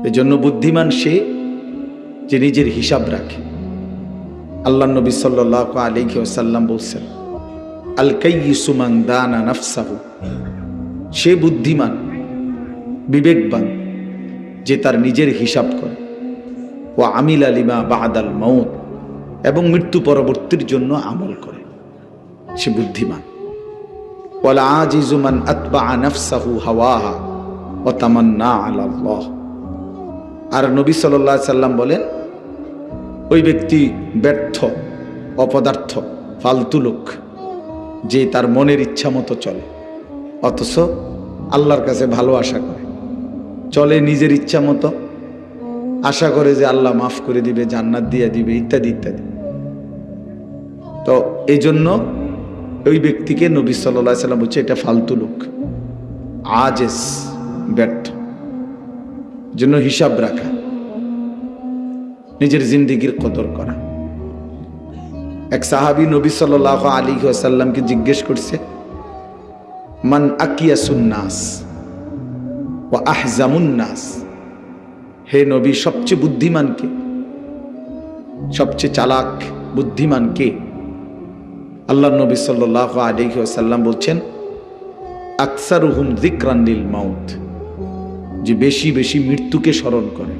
এজন্য বুদ্ধিমান সে যে নিজের হিসাব রাখে। আল্লাহ নবী সাল্লাল্লাহু আলাইহি ওয়াসাল্লাম বলছেন, আল কাইয়িসু মান দানা নাফসাহু, সে বুদ্ধিমান বিবেকবান যে তার নিজের হিসাব করে। ওয়া আমিলা লিমা বাদাল মাউত, এবং মৃত্যু পরবর্তীর জন্য আমল করে, সে বুদ্ধিমান। ওয়াল আজিজু মান আতবা নাফসাহু হাওয়াহা ওয়া তামান্না আলা আল্লাহ। আর নবী সাল্লাল্লাহু আলাইহি সাল্লাম বলেন, ওই ব্যক্তি ব্যর্থ, অপদার্থ, ফালতু লোক যে তার মনের ইচ্ছা মতো চলে, অথচ আল্লাহর কাছে ভালো আশা করে, চলে নিজের ইচ্ছা মতো, আশা করে যে আল্লাহ মাফ করে দিবে, জান্নাত দিয়ে দিবে, ইত্যাদি ইত্যাদি। তো এই জন্য ওই ব্যক্তিকে নবী সাল্লাল্লাহু আলাইহি সাল্লাম বলছে এটা ফালতু লোক, আজেস, ব্যর্থ। জন্য হিসাব রাখা, নিজের জিন্দেগির কদর করা। এক সাহাবী নবী সাল্লাল্লাহু আলাইহি ওয়াসাল্লামকে জিজ্ঞেস করছে, মান আকিয়াসুন নাস ওয়া আহজামুন নাস, হে নবী সবচেয়ে বুদ্ধিমান কে, সবচেয়ে চালাক বুদ্ধিমান কে? আল্লাহ নবী সাল্লাল্লাহু আলাইহি ওয়াসাল্লাম বলছেন, আকসারুহুম যিকরান লিল মাউত, যে বেশি বেশি মৃত্যুকে স্মরণ করে।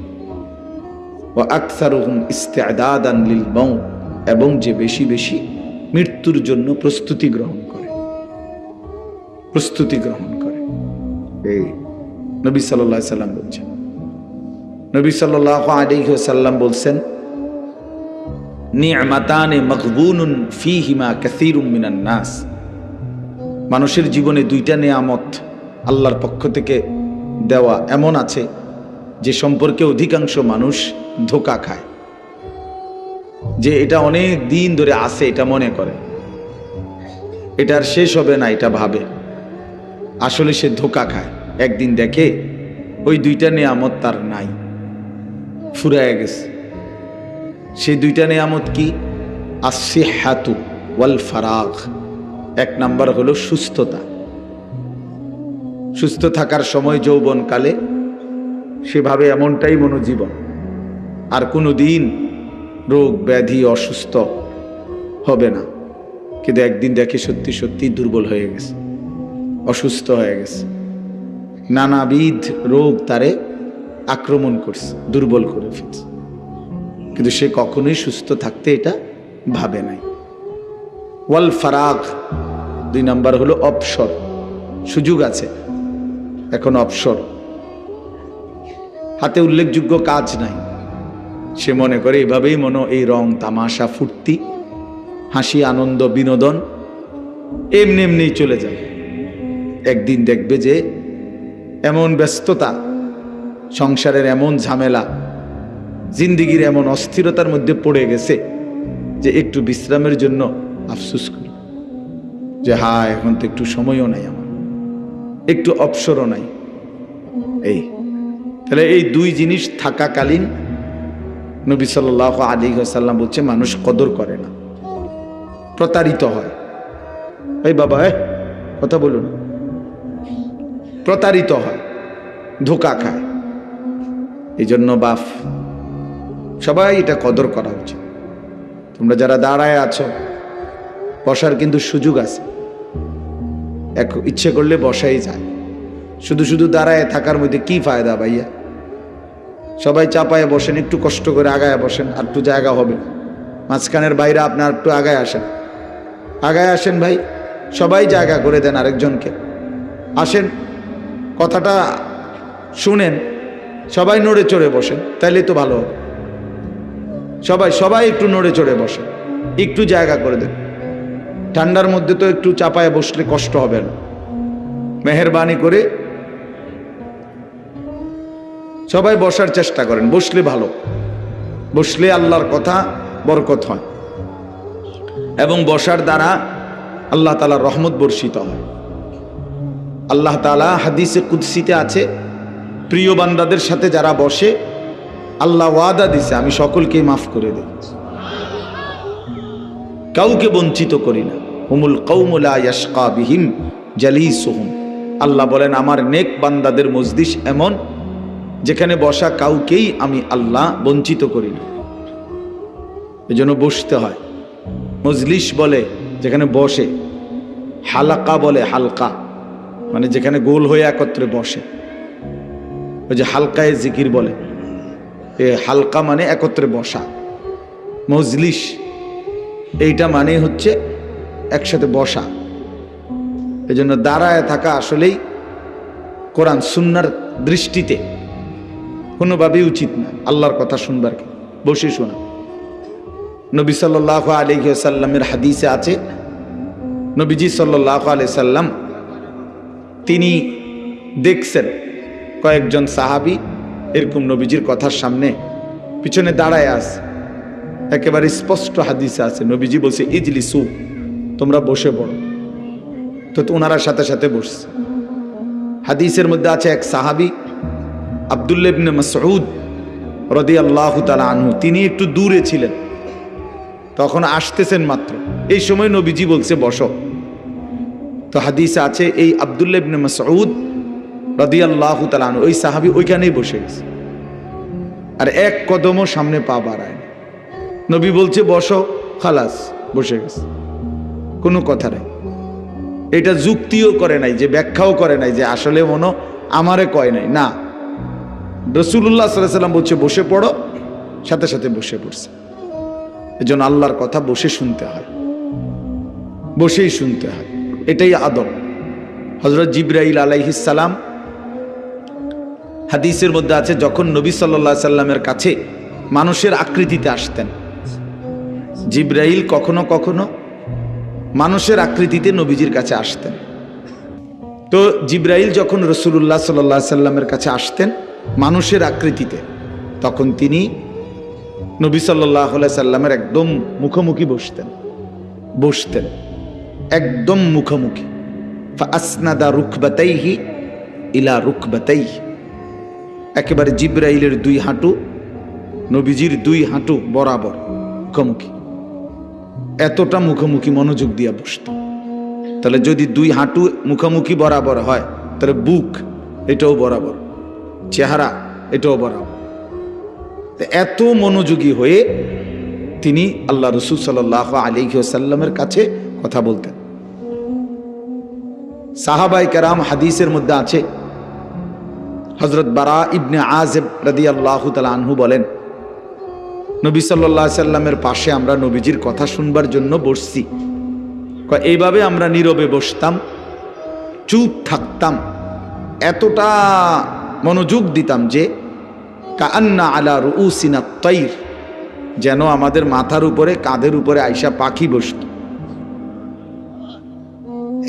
ওয়া আকসারুহুম ইস্তিআদাদান লিল মাউত, এবং যে বেশি বেশি মৃত্যুর জন্য প্রস্তুতি গ্রহণ করে, প্রস্তুতি গ্রহণ করে। এই নবী সাল্লাল্লাহু আলাইহি সাল্লাম বলছেন। নবী সাল্লাল্লাহু আলাইহি ওয়াসাল্লাম বলছেন, নি'মাতানে মাগবুনুন ফীহিমা কাসীরুম মিনান নাস, মানুষের জীবনে দুইটা নিয়ামত আল্লাহর পক্ষ থেকে দেওয়া এমন আছে যে সম্পর্কে অধিকাংশ মানুষ ধোঁকা খায়, যে এটা অনেক দিন ধরে আছে, এটা মনে করে এটার শেষ হবে না, এটা ভাবে। আসলে সে ধোঁকা খায়। একদিন দেখে ওই দুইটা নিয়ামত তার নাই, ফুরায় গেছে। সেই দুইটা নিয়ামত কি? আসিহাতু ওয়াল ফারাগ। এক নাম্বার হলো সুস্থতা। সুস্থ থাকার সময় যৌবনকালে সেভাবে এমনটাই মনোজীবন, আর কোনো দিন রোগ ব্যাধি অসুস্থ হবে না। কিন্তু একদিন দেখে সত্যি সত্যি দুর্বল হয়ে গেছে, অসুস্থ হয়ে গেছে, নানাবিধ রোগ তারে আক্রমণ করছে, দুর্বল করে ফেলছে, কিন্তু সে কখনোই সুস্থ থাকতে এটা ভাবে নাই। ওয়াল ফারাগ, দুই নাম্বার হলো অবসর। সুযোগ আছে, এখন অবসর, হাতে উল্লেখযোগ্য কাজ নাই, সে মনে করে এভাবেই এই রং তামাশা ফুর্তি হাসি আনন্দ বিনোদন এমনি এমনি চলে যায়। একদিন দেখবে যে এমন ব্যস্ততা, সংসারের এমন ঝামেলা, জিন্দিগির এমন অস্থিরতার মধ্যে পড়ে গেছে যে একটু বিশ্রামের জন্য আফসোস করি যে হ্যাঁ, এখন তো একটু সময়ও নাই, আমার একটু অবসরও নাই। তাহলে এই দুই জিনিস থাকাকালীন নবী সাল্লাল্লাহু আলাইহি ওয়াসাল্লাম বলছে মানুষ কদর করে না, প্রতারিত হয়। এই বাবা, কথা বলুন, প্রতারিত হয়, ধোঁকা খায়। এই জন্য বাপ সবাই এটা কদর করা উচিত। তোমরা যারা দাঁড়ায় আছো, বসার কিন্তু সুযোগ আছে, ইচ্ছে করলে বসাই যায়। শুধু শুধু দাঁড়ায় থাকার মধ্যে কি ফায়দা ভাইয়া? সবাই চাপায় বসেন, একটু কষ্ট করে আগায় বসেন, আর একটু জায়গা হবে। মাঝখানের বাইরে আপনার একটু আগায় আসেন, আগায় আসেন ভাই, সবাই জায়গা করে দেন আরেকজনকে। আসেন, কথাটা শুনেন, সবাই নড়ে চড়ে বসেন, তাইলে তো ভালো হবে। সবাই একটু নড়ে চড়ে বসেন, একটু জায়গা করে দেন। ঠান্ডার মধ্যে তো একটু চাপায় বসলে কষ্ট হবে না। মেহেরবানি করে সবাই বসার চেষ্টা করেন, বসলে ভালো, বসলে আল্লাহর কথা বরকত হয়, এবং বসার দ্বারা আল্লাহ তাআলার রহমত বর্ষিত হয়। আল্লাহ তাআলা হাদিসে কুদসিতে আছে, প্রিয় বান্দাদের সাথে যারা বসে আল্লাহ ওয়াদা দিছে আমি সকলকেই মাফ করে দেব, কাউকে বঞ্চিত করি না। হুমুল কওমু লা ইয়াশকা বিহিম জালিসুহুম, আল্লাহ বলেন আমার নেক বান্দাদের মজলিস এমন যেখানে বসা কাউকেই আমি আল্লাহ বঞ্চিত করি না, এজন্য বসতে হয়। মজলিস বলে যেখানে বসে, হালাকা বলে হালকা, মানে যেখানে গোল হয়ে একত্রে বসে। ওই যে হালকায় জিকির বলে, এ হালকা মানে একত্রে বসা। মজলিস এইটা মানে হচ্ছে একসাথে বসা। এজন্য দাঁড়ায় থাকা আসলেই কোরআন সুন্নাহর দৃষ্টিতে কোনোভাবেই উচিত না। আল্লাহর কথা শুনবার কি, বসে শোনা। নবী সাল্লাল্লাহু আলাইহি ওয়াসাল্লামের হাদিসে আছে, নবীজি সাল্লাল্লাহু আলাইহি সাল্লাম তিনি দেখছেন কয়েকজন সাহাবী এরকম নবীজির কথার সামনে পিছনে দাঁড়ায় আছে। একেবারে স্পষ্ট হাদিসে আছে, নবীজি বলছে ইজলিসু, তোমরা বসে পড়ো। তো ওনারা সাথে সাথে বসছে। হাদিসের মধ্যে আছে এক সাহাবী আব্দুল্লাহ ইবনে মাসউদ রাদিয়াল্লাহু তাআলা আনহু, তিনি একটু দূরে ছিলেন, তখন আসতেছেন মাত্র। এই সময় নবীজি বলছে বসো। তো হাদিসে আছে এই আব্দুল্লাহ ইবনে মাসউদ রাদিয়াল্লাহু তাআলা আনহু, ওই সাহাবী ওইখানেই বসে গেছে, আর এক কদমও সামনে পা বাড়ায় না। নবী বলছে বসো, খালাস, বসে গেছে, কোনো কথা নেই। এটা যুক্তিও করে নাই, যে ব্যাখ্যাও করে নাই যে আসলে মনো আমারে কয় নাই, না, রাসূলুল্লাহ সাল্লাল্লাহু আলাইহি ওয়াসাল্লাম বলছে বসে পড়ো, সাথে সাথে বসে পড়ছে। এজন্য আল্লাহর কথা বসে শুনতে হয়, বসেই শুনতে হয়, এটাই আদব। হযরত জিবরাইল আলাইহিস সালাম, হাদিসের মধ্যে আছে, যখন নবী সাল্লাল্লাহু আলাইহি সাল্লামের কাছে মানুষের আকৃতিতে আসতেন, জিবরাইল কখনো কখনো মানুষের আকৃতিতে নবীজির কাছে আসতেন। তো জিবরাইল যখন রাসূলুল্লাহ সাল্লাল্লাহু আলাইহি সাল্লামের কাছে আসতেন মানুষের আকৃতিতে, তখন তিনি নবী সাল্লাল্লাহু আলাইহি সাল্লামের একদম মুখোমুখি বসতেন একদম মুখোমুখি। ফাআসনাদা রুকবাতাইহি ইলা রুকবাতাইহি, একেবারে জিবরাইলের দুই হাঁটু নবীজির দুই হাঁটু বরাবর মুখোমুখি, এতটা মুখোমুখি মনোযোগ দিয়ে বসত। তাহলে যদি দুই হাঁটু মুখোমুখি বরাবর হয়, তাহলে বুক এটাও বরাবর, চেহারা এটাও বরাবর। এত মনোযোগী হয়ে তিনি আল্লাহ রাসূল সাল্লাল্লাহু আলাইহি ওয়াসাল্লামের কাছে কথা বলতেন। সাহাবায়ে কেরাম, হাদিসের মধ্যে আছে, হযরত বারা ইবনে আযিব রাদিয়াল্লাহু তাআলা আনহু বলেন, নবী সাল্লাল্লাহু আলাইহি সাল্লামের পাশে আমরা নবীজির কথা শুনবার জন্য বসছি। এইভাবে আমরা নীরবে বসতাম, চুপ থাকতাম, এতটা মনোযোগ দিতাম যে কাআন্না আলা রুউসিনা তাইর, যেন আমাদের মাথার উপরে কাঁধের উপরে আইসা পাখি বসত।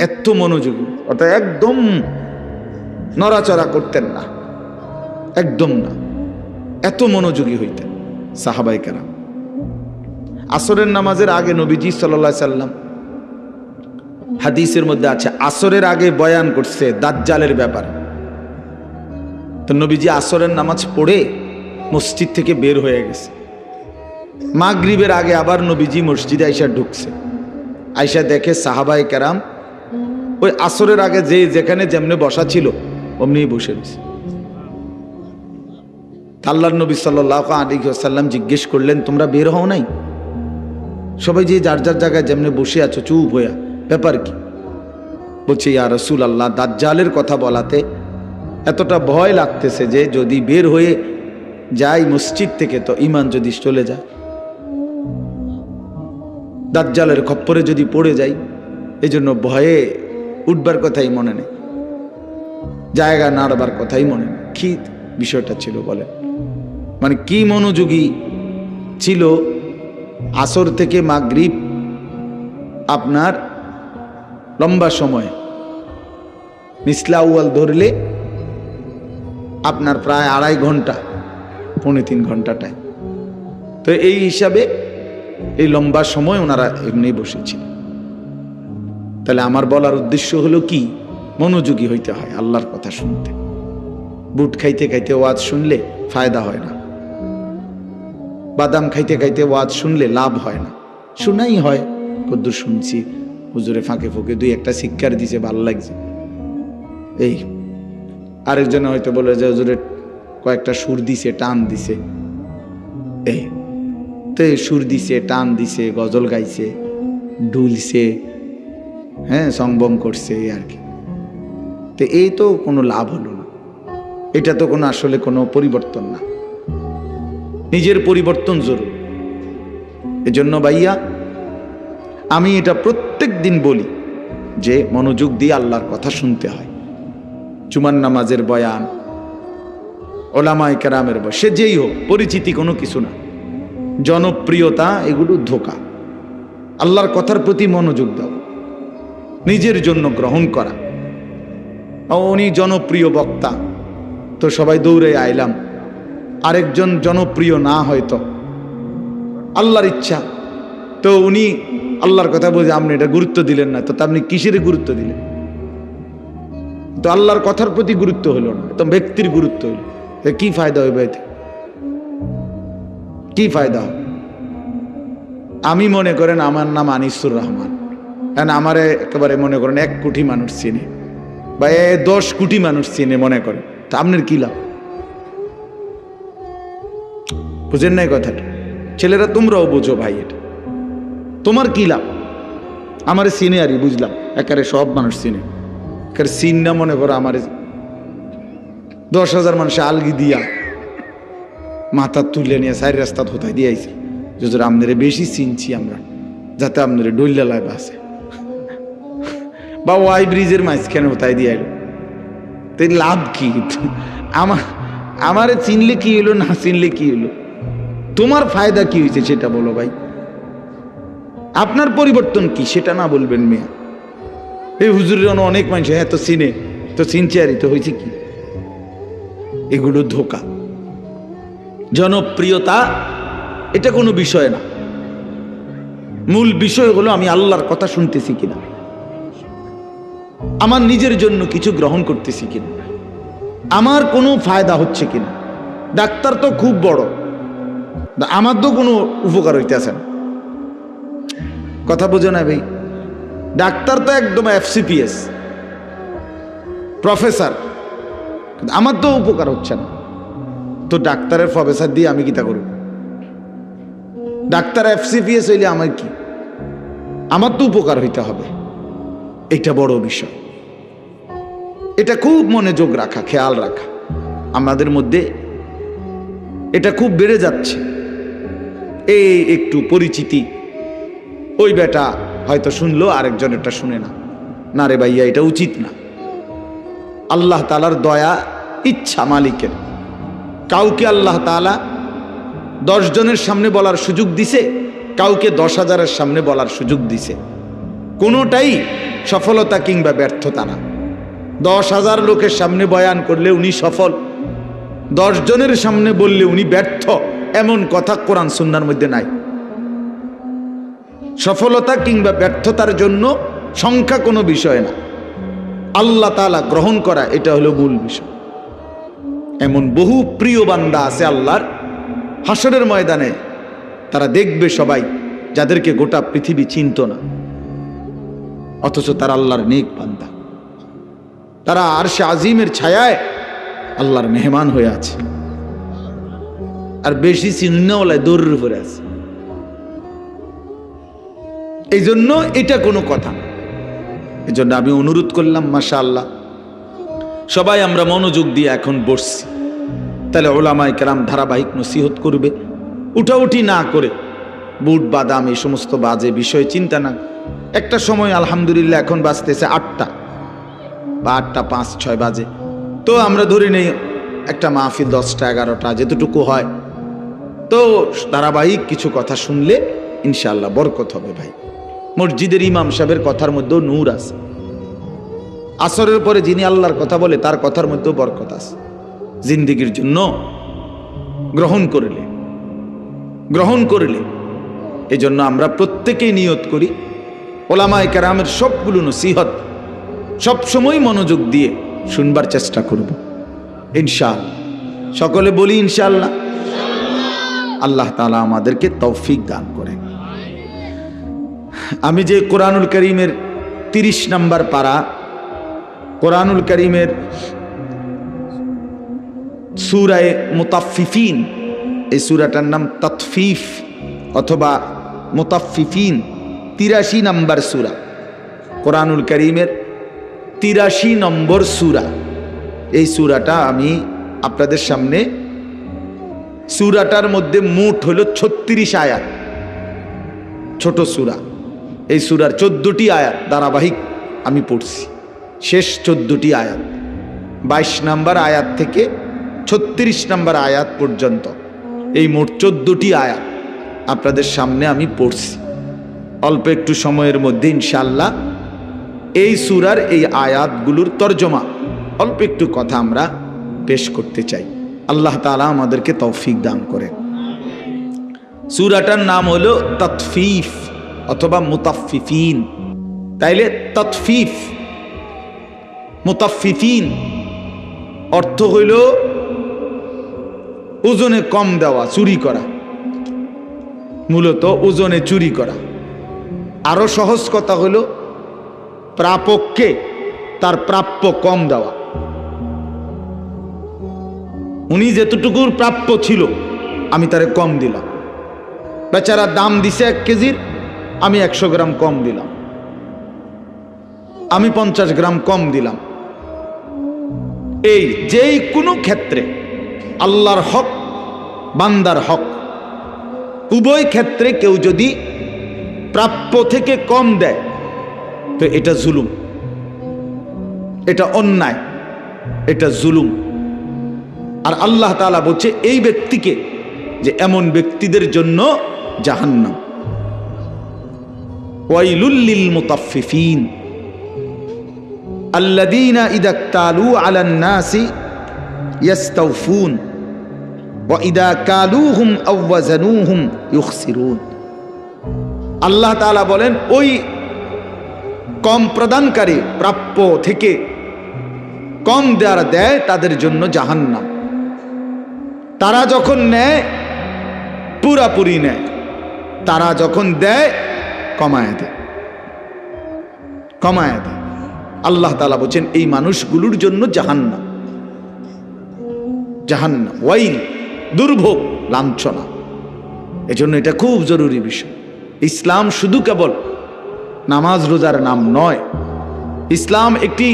এত মনোযোগী, অর্থাৎ একদম নড়াচড়া করতেন না, একদম না, এত মনোযোগী হইতেন সাহাবায়ে কেরাম। আসরের নামাজের আগে নবীজি সাল্লাল্লাহু আলাইহি সাল্লাম, হাদিসের মধ্যে আছে, আসরের আগে বয়ান করছে দাজ্জালের ব্যাপারে। তো নবীজি আসরের নামাজ পড়ে মসজিদ থেকে বের হয়ে গেছে। মাগরিবের আগে আবার নবীজি মসজিদে আইসা ঢুকছে, আইসা দেখে সাহাবায়ে কেরাম ওই আসরের আগে যে যেখানে যেমনে বসা ছিল অমনিই বসে রয়েছে। আল্লাহর নবী সাল্লাল্লাহু আলাইহি ওয়াসাল্লাম জিজ্ঞেস করলেন, তোমরা বের হও নাই? সবাই যে যার যার জায়গায় যেমনে বসে আছো চুপ হইয়া, ব্যাপার কি? বলছে, ইয়া রাসূলুল্লাহ, দাজ্জালের কথা বলাতে এতটা ভয় লাগতেছে যে যদি বের হয়ে যাই মসজিদ থেকে তো ঈমান যদি চলে যায়, দাজ্জালের খপ্পরে যদি পড়ে যাই, এই জন্য ভয়ে উঠবার কথাই মনে নেই, জায়গা নাড়বার কথাই মনে নেই। কি বিষয়টা ছিল বলেন, মানে কি মনোযোগী ছিল। আসর থেকে মাগরিব আপনার লম্বা সময়, মিসলা আউয়াল ধরলে আপনার প্রায় 2.5 ঘন্টা, 3.25 ঘন্টা টাইম। তো এই হিসাবে এই লম্বা সময় ওনারা এমনি বসেছিলেন। তাহলে আমার বলার উদ্দেশ্য হলো কি, মনোযোগী হইতে হয় আল্লাহর কথা শুনতে। বুট খাইতে খাইতে ওয়াজ শুনলে ফায়দা হয় না, বাদাম খাইতে খাইতে ওয়াজ শুনলে লাভ হয় না। শুনাই হয়, কদ্দুর শুনছি, হুজুরে ফাঁকে ফুঁকে 2-1টা শিক্ষার দিছে, ভালো লাগছে। এই আরেকজনে হয়তো বলে যে হুজুরে কয়েকটা সুর দিছে, টান দিছে, এই তো সুর দিছে, টান দিছে, গজল গাইছে, ডুলছে, হ্যাঁ, সংবং করছে আর কি। তো এই তো কোনো লাভ হলো না, এটা তো কোনো আসলে কোনো পরিবর্তন না। নিজের পরিবর্তন জরুরি। এজন্য ভাইয়া আমি এটা প্রত্যেক দিন বলি যে মনোযোগ দিয়ে আল্লাহর কথা শুনতে হয়। জুমার নামাজের বয়ান, ওলামায়ে কেরামের বয়ান, সে যেই হোক, পরিচিতি কোনো কিছু না, জনপ্রিয়তা এগুলো ধোঁকা। আল্লাহর কথার প্রতি মনোযোগ দাও, নিজের জন্য গ্রহণ করা। উনি জনপ্রিয় বক্তা, তো সবাই দৌড়ে আইলাম। আরেকজন জনপ্রিয় না হয়তো, আল্লাহর ইচ্ছা, তো উনি আল্লাহর কথা বলছে, আপনি এটা গুরুত্ব দিলেন না, তো আপনি কিসের গুরুত্ব দিলেন? তো আল্লাহর কথার প্রতি গুরুত্ব হলো না, তো ব্যক্তির গুরুত্ব হলো। কি ফায়দা হইবে এতে? কি ফায়দা হবে? আমি মনে করেন আমার নাম আনিসুর রহমান, হ্যাঁ, আমারে একেবারে মনে করেন 1 কোটি মানুষ চিনে বা 10 কোটি মানুষ চিনে মনে করে, তা আপনার কি লাভ? বুঝেন নাই কথাটা? ছেলেরা তোমরাও বোঝো ভাই, এটা তোমার কি লাভ? আমার চিনে আরই, বুঝলাম, একেবারে সব মানুষ চিনে, একেবারে চিন না মনে করো আমার 10,000 মানুষ আলগি দিয়া মাথা তুলে নিয়ে 4 রাস্তা ধোতায় দিয়েছে, যদি আপনারে বেশি চিনছি আমরা, যাতে আপনারে ডইলা লাইব আছে বা ওয়াই ব্রিজের মাঝখানে হতাই দিয়ে এলো, তাই লাভ কি? আমারে চিনলে কি হলো, না চিনলে কি হলো? তোমার ফায়দা কি হয়েছে সেটা বলো ভাই। আপনার পরিবর্তন কি সেটা না বলবেন মেয়ে। এই হুজুরের অনেক মানুষ, হ্যাঁ তো চিনে, তো চিনছে আরই, তো হয়েছে কি? এগুলো ধোঁকা। জনপ্রিয়তা এটা কোনো বিষয় না, মূল বিষয় হলো আমি আল্লাহর কথা শুনতেছি কিনা, আমার নিজের জন্য কিছু গ্রহণ করতেছি কিনা, আমার কোনো ফায়দা হচ্ছে কিনা। ডাক্তার তো খুব বড়, আমার তো কোনো উপকার হইতেছে না, কথা বোঝো না ভাই? ডাক্তার তো একদম FCPS প্রফেসর, আমার তো উপকার হচ্ছে না, তো ডাক্তারের প্রফেসর দিয়ে আমি কিতা করব? ডাক্তার FCPS হইলে আমার কি? আমার তো উপকার হইতে হবে, এটা বড় বিষয়। এটা খুব মনোযোগ রাখা, খেয়াল রাখা। আমাদের মধ্যে এটা খুব বেড়ে যাচ্ছে, এই একটু পরিচিতি, ওই বেটা হয়তো শুনলো, আরেকজন এটা শুনে না, না রে ভাইয়া এটা উচিত না। আল্লাহ তাআলার দয়া, ইচ্ছা মালিকের। কাউকে আল্লাহ তাআলা 10 জনের সামনে বলার সুযোগ দিছে, কাউকে 10,000-এর সামনে বলার সুযোগ দিছে। কোনোটাই সফলতা কিংবা ব্যর্থতা না। 10,000 লোকের সামনে বয়ান করলে উনি সফল, 10 জনের সামনে বললে উনি ব্যর্থ, এমন কথা কোরআন সুন্নাহর মধ্যে নাই। সফলতা কিংবা ব্যর্থতার জন্য সংখ্যা কোনো বিষয় না, আল্লাহ তাআলা গ্রহণ করা, এটা হলো মূল বিষয়। এমন বহু প্রিয় বান্দা আছে আল্লাহর, হাসরের ময়দানে তারা দেখবে সবাই, যাদেরকে গোটা পৃথিবী চিনত না, অথচ তারা আল্লাহর নেক বান্দা, তারা আরশে আজিমের ছায়ায় আল্লাহর মেহমান হয়ে আছে, আর বেশি চিহ্নওয়ালায় দৌড়ের উপরে আছে। এই জন্য এটা কোনো কথা না। এই জন্য আমি অনুরোধ করলাম, মাশাআল্লাহ সবাই আমরা মনোযোগ দিয়ে এখন বসছি, তাহলে ওলামায়ে কেরাম ধারাবাহিক নসিহত করবে, উঠাউঠি না করে বুট বাদাম এই সমস্ত বাজে বিষয় চিন্তা না। একটা সময় আলহামদুলিল্লাহ এখন বাজতেছে 8টা বা 8টা 5-6 বাজে, তো আমরা ধরে নেই একটা মাহফিল 10টা 11টা যেতটুকু হয়, তো ধারাবাহিক কিছু কথা শুনলে ইনশাআল্লাহ বরকত হবে ভাই। মসজিদের ইমাম সাহেবের কথার মধ্যেও নূর আছে, আসরের পরে যিনি আল্লাহর কথা বলে তার কথার মধ্যেও বরকত আছে। জিন্দেগির জন্য গ্রহণ করলে এই জন্য আমরা প্রত্যেকেই নিয়ত করি, ওলামায়ে কেরামের সবগুলো নসিহত সবসময় মনোযোগ দিয়ে শুনবার চেষ্টা করব ইনশাআল্লাহ। সকলে বলি ইনশাআল্লাহ। আল্লাহ তাআলা আমাদেরকে তৌফিক দান করেন। আমি যে কোরআনুল কারীমের 30 নম্বর পারা, কোরআনুল কারীমের সূরায়ে মুতাফফিফিন, এই সূরাটার নাম তাতফিফ অথবা মুতাফফিফিন, 83 নম্বর সূরা, কোরআনুল কারীমের 83 নম্বর সূরা। এই সূরাটা আমি আপনাদের সামনে, সূরাটার মধ্যে মোট হলো 36 আয়াত, ছোট সূরা। এই সূরার 14টি আয়াত ধারাবাহিক আমি পড়ছি, শেষ 14টি আয়াত 22 নম্বর আয়াত থেকে 36 নম্বর আয়াত পর্যন্ত, এই মোট 14টি আয়াত আপনাদের সামনে আমি পড়ছি। অল্প একটু সময়ের মধ্যে ইনশাআল্লাহ এই সূরার এই আয়াতগুলোর তরজমা অল্প একটু কথা আমরা পেশ করতে চাই। আল্লাহ তাআলা আমাদেরকে তৌফিক দান করেন। সূরাটার নাম হলো তাতফিফ অথবা মুতাফফিফিন। তাইলে তাতফিফ মুতাফফিফিন অর্থ হইল ওজনে কম দেওয়া, চুরি করা, মূলত ওজনে চুরি করা। আরো সহজ কথা হলো প্রাপককে তার প্রাপ্য কম দেওয়া। উনি যেতটুকুর প্রাপ্য ছিল আমি তারে কম দিলাম। বেচারা দাম দিছে 1 কেজির, আমি 100 গ্রাম কম দিলাম, আমি 50 গ্রাম কম দিলাম। এই যেই কোনো ক্ষেত্রে আল্লাহর হক বান্দার হক উভয় ক্ষেত্রে কেউ যদি প্রাপ্য থেকে কম দেয় তো এটা জুলুম, এটা অন্যায়, এটা জুলুম। আর আল্লাহ তাআলা বলছে এই ব্যক্তিকে যে এমন ব্যক্তিদের জন্য জাহান্নাম। ওয়াইলুল লিল মুতাফফিফিন আল্লাযীনা ইযা ইক্তালু আলান নাসি ইস্তাওফুন ওয়া ইযা কালুহুম আও ওয়াজানুহুম ইখসিরুন। আল্লাহ তাআলা বলেন ওই কম প্রদানকারী, প্রাপ্য থেকে কম দেয় তাদের জন্য জাহান্নাম। তারা যখন নেয় পুরাপুরি নেয়, তারা যখন দেয় কমায় দেয়, কমায় দেয়। আল্লাহ তাআলা বলেন এই মানুষগুলোর জন্য জাহান্নাম, জাহান্নাম, ওয়াইল, দুর্ভোগ, লাঞ্ছনা। এজন্য এটা খুব জরুরি বিষয়। ইসলাম শুধু কেবল নামাজ রোজার নাম নয়, ইসলাম একটি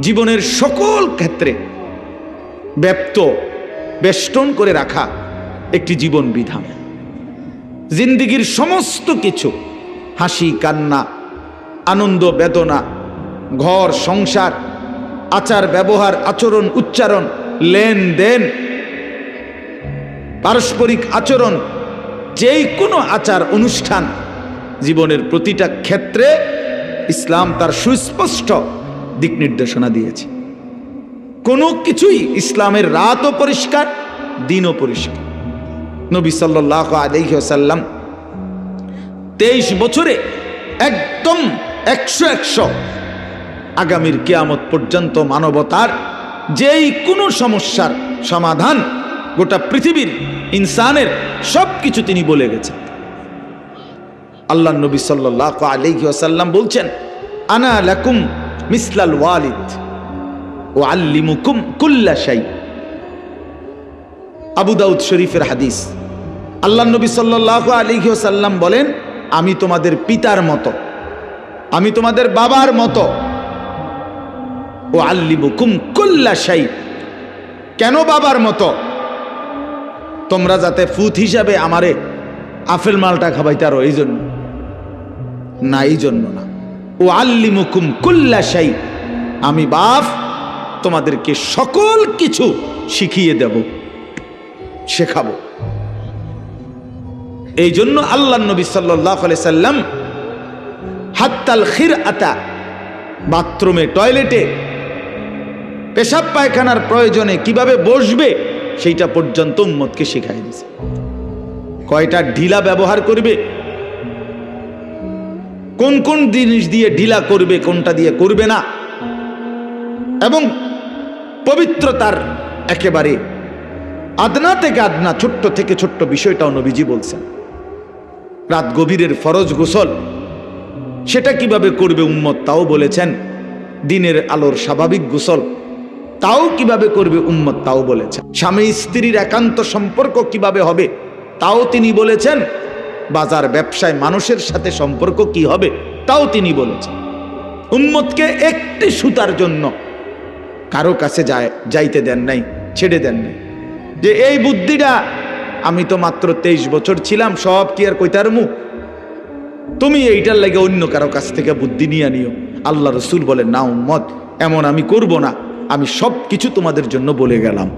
জীবনের সকল ক্ষেত্রে ব্যাপ্ত বেষ্টন করে রাখা একটি জীবন বিধান। জিন্দেগির সমস্ত কিছু, হাসি কান্না, আনন্দ বেদনা, ঘর সংসার, আচার ব্যবহার, আচরণ উচ্চারণ, লেনদেন, পারস্পরিক আচরণ, যেই কোনো আচার অনুষ্ঠান, জীবনের প্রতিটা ক্ষেত্রে ইসলাম তার সুস্পষ্ট দিক নির্দেশনা দিয়েছে। কোনো কিছুই, ইসলামের রাতও পরিষ্কার, দিনও পরিষ্কার। নবী সাল্লাল্লাহু আলাইহি ওয়াসাল্লাম 23 বছরে একদম 100 আগামীর কিয়ামত পর্যন্ত মানবতার যেই কোনো সমস্যার সমাধান, গোটা পৃথিবীর ইনসানের সব কিছু তিনি বলে গেছেন। আল্লাহ নবী সাল্লাল্লাহু আলাইহি ওয়াসাল্লাম বলছেন আনা লাকুম মিসলাল ওয়ালিদ ওয়া আল্লিমুকুম কুল্লা শাই। আবু দাউদ শরীফের হাদিস। আল্লাহ নবী সাল্লাল্লাহু আলাইহি ওয়াসাল্লাম বলেন আমি তোমাদের পিতার মতো, আমি তোমাদের বাবার মতো। ওয়া আল্লিমুকুম কুল্লা শাই। কেন বাবার মতো? তোমরা যাতে ফুত হিসাবে আমারে আপেল মালটা খাবাইতারো, এই জন্য না, এই জন্য না। ও আল্লিমুকুম কুল্লা শাই, আমি বাপ তোমাদেরকে সকল কিছু শিখিয়ে দেব, শেখাবো। এই জন্য আল্লাহ নবী সাল্লাল্লাহু আলাইহি সাল্লাম হাত্তাল খিরআতা, বাথরুমে, টয়লেটে, পেশাব পায়খানার প্রয়োজনে কিভাবে বসবে সেইটা পর্যন্ত উম্মতকে শিখাই দিয়েছে। কয়টা ঢিলা ব্যবহার করবে, কোন কোন জিনিস দিয়ে ঢিলা করবে, কোনটা দিয়ে করবে না, এবং পবিত্রতার একেবারে আদনা থেকে আদনা, ছোট্ট থেকে ছোট্ট বিষয়টাও নবীজি বলছেন। রাত গভীরের ফরজ গোসল সেটা কিভাবে করবে উম্মত তাও বলেছেন। দিনের আলোর স্বাভাবিক গোসল তাও কিভাবে করবে উম্মত তাও বলেছেন। স্বামী স্ত্রীর একান্ত সম্পর্ক কিভাবে হবে তাও তিনি বলেছেন। বাজার ব্যবসায় মানুষের সাথে সম্পর্ক কি হবে তাও তিনি বলেছেন। উম্মতকে একটি সুতার জন্য কারো কাছে যাইতে দেন নাই, ছেড়ে দেন নাই। যে এই বুদ্ধিটা আমি তো মাত্র 23 বছর ছিলাম, সব কি আর কইতারমু, তুমি এইটার লাগে অন্য কারো কাছ থেকে বুদ্ধি নিয়ে নিও। আল্লাহ রসুল বলেন, না উম্মত, এমন আমি করব না, আমি সব কিছু তোমাদের জন্য বলে গেলাম।